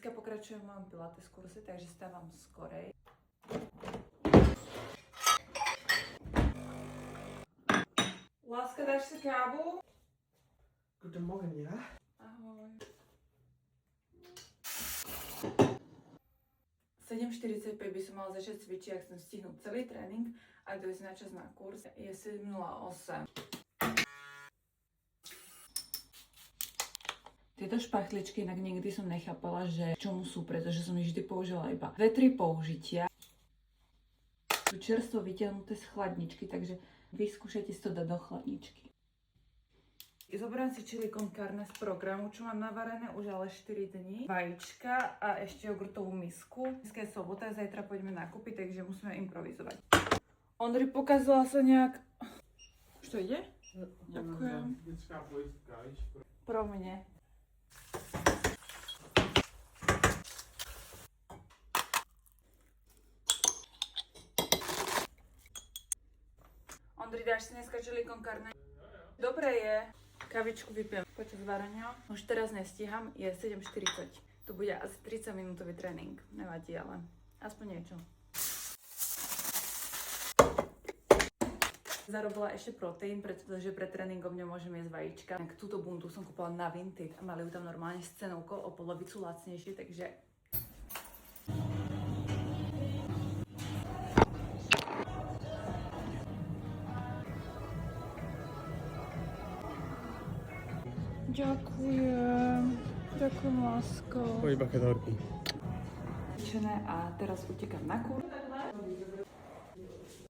Dneska pokračujem v mojom pilates kurse, takže stávam skorej. Láska, dáš si kávu? Guten Morgen, ja? Ahoj. 7:45 by som mala začať cvičiť, ak chcem stihnúť celý tréning a dojsť na čas na kurz. Je 7:08. Tieto špachtličky inak nikdy som nechápala, že čomu sú, pretože som ich vždy použila iba 2-3 použitia. Sú čerstvo vytiahnuté z chladničky, takže vyskúšajte si to dať do chladničky. Zoberám si chili con carne z programu, čo mám navarené už ale 4 dní. Vajíčka a ešte jogurtovú misku. Dneska je sobota, zajtra poďme nakúpiť, takže musíme improvizovať. Ondri, pokazila sa nejak... Už to ide? Ďakujem. Pro mne. Ondri, dáš si dneska chili con carne? Dobre je. Kavičku vypijem počas varenia. Už teraz nestíham, je 7:40. To bude asi 30 minútový tréning. Nevadí, ale aspoň niečo. Zarobila ešte proteín, pretože pred tréningom nemôžem jesť vajíčka. Túto bundu som kúpila na Vinted a mali ju tam normálne s cenovkou o polovicu lacnejšie, takže... Ďakujem. Ďakujem, lásko. Oj, bakedorky. A teraz utekám na kurz.